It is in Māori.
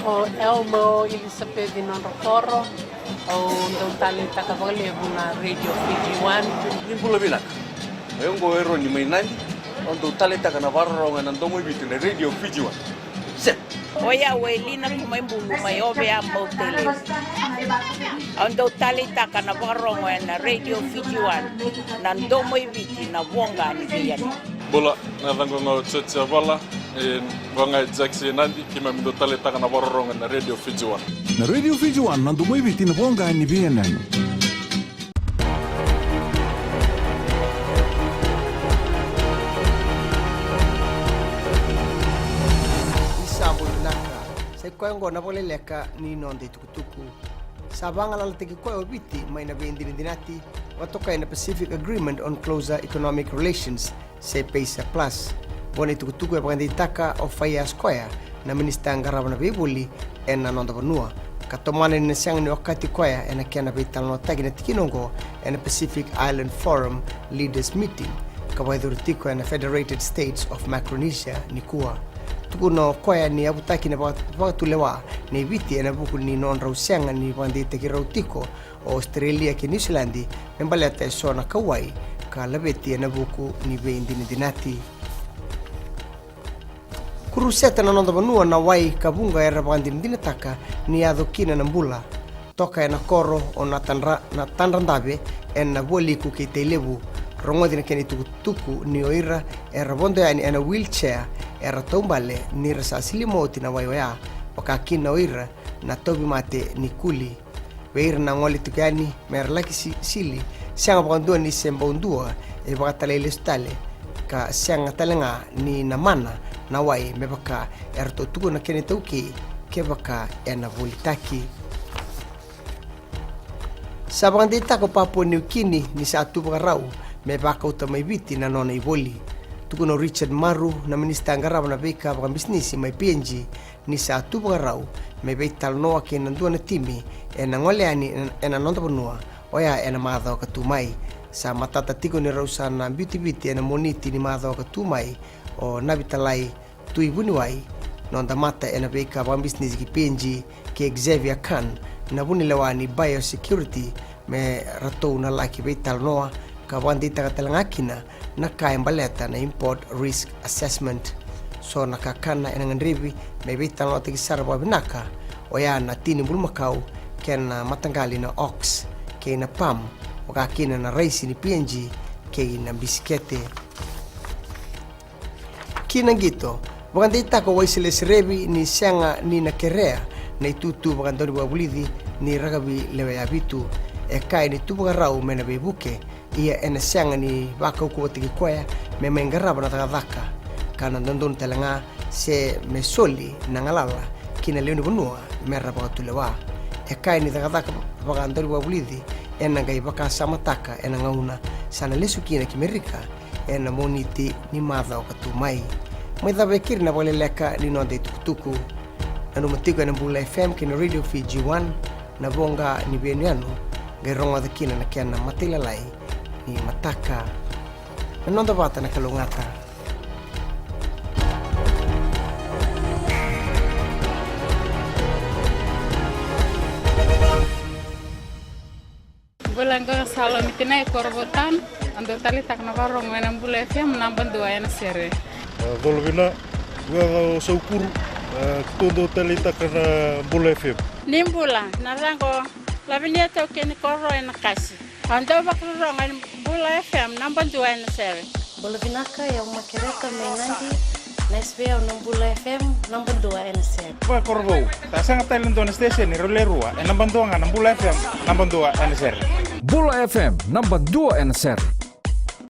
O Elmo Elizabeth non rokoro o ndong tali takavale na Radio Fiji One. Nimbula bilak. Ayong go ero ni may nani. Ndong tali takanavarro nga nandong mo bitin na Radio Fiji One. Set. Oya welina kumaimbulu mayobe ambao tele. Ndong tali takanavarro nga na Radio Fiji One. Nandong mo bitin na wonga ni biyan. Bola na lango nga tsetse bala. Wanga Jackson nandi kima mindo tale taka na waroronga na Radio Fiji One. Na Radio Fiji One nandu mo ibiti na bonga ni BNN. Isabol naka. Sa koyo na pole leka ni nonde tukutuku. Sabang alala tiki koyo biti may na dinati watoka na Pacific Agreement on Closer Economic Relations se PESA Plus. Boni tukutuku paganditaka o faya square na minista ngarawa na bibuli na nonda banua katomane ni sang ni wakati koya na kiana bital no tagi na tikinongo na Pacific Island Forum Leaders Meeting kawaidhuru tiko na Federated States of Micronesia ni kuwa tukuno koya ni abutaki na pagatulewa ni biti na buku ni non rausianga ni pagandita ki rautiko o Australia ki New Zealand membalata so na kawai ka labeti na buku ni beindi ni dinati Kuruseta na nonda banua na wai kabunga era bandin dinataka ni adokina na mbula toka na koro o na tanrandabe en na boli ku ke telebu rongo dina keni tuku ni oira era bondo yani na wheelchair era tombale ni rasa silimoti na wai waya wakakina oira na tobi mate ni kuli weira na ngoli tukani mer laki sili sianga bondo ni sembondua e bakatale lestale ka sianga talenga ni namana na wai mebaka erto tuku na kene tauki kebaka ena volitaki sabang dita ko Papua New Guinea ni sa tuba rau mebaka utamay biti na nona iboli tuku no Richard Maru na minista ngaraw na beka baka bisnisi may PNG ni sa tuba rau mebetal noa kena na timi ena ngoleani ena nonda bonua oya ena madho katumai sa matata tiko ni rausa na biti ena moniti ni madho katumai o nabitalai tui buniwai nonda mata ena beka baka bisnisi ki PNG ke Xavier Khan na bunilawani biosecurity me ratou na laki betal noa ka bandita katalangakina na kaya baleta na import risk assessment so nakakana ena ngandribi me betal noa tiki saraba binaka oya na tini bulmakau kena matangali na ox ke na pam wakakina na raisi ni PNG ke na bisikete kina gito wakandita ko waisiles rebi ni sianga ni na kerea na itutu wakandori wabulidi ni ragabi lewe abitu e kai ni tubuga rau mena bebuke ia ena sianga ni baka uku watiki kwaya me mengaraba na takadaka kana ndondon telanga se mesoli na ngalala kina leoni bunua meraba watulewa e kai ni takadaka wakandori wabulidi ena gai baka samataka ena ngauna sana lesu kina kimerika ena moniti ni madha wakatumai mwedha bekiri na wale leka ni nonde tukutuku anu matiko na Mbula FM kina Radio Fiji One na bonga ni benuanu geronga de kina na kiana matilalai ni mataka na nonda bata na kalungata Bulangga salo mitina korbotan ando tali tak na warong na Mbula FM namban dua na sere Volvina gua saukuru todo tali tak na Mbula FM Nimbula narango labinia tau keni koro na kasi ando bakro na Mbula FM namban dua na sere Bolavinaka ya makereka mainandi na SBA na Mbula FM namban dua na sere Ba korbo ta sanga talen don station ni rolerua namban dua na Mbula FM namban dua na sere Bula FM namban 2 na sere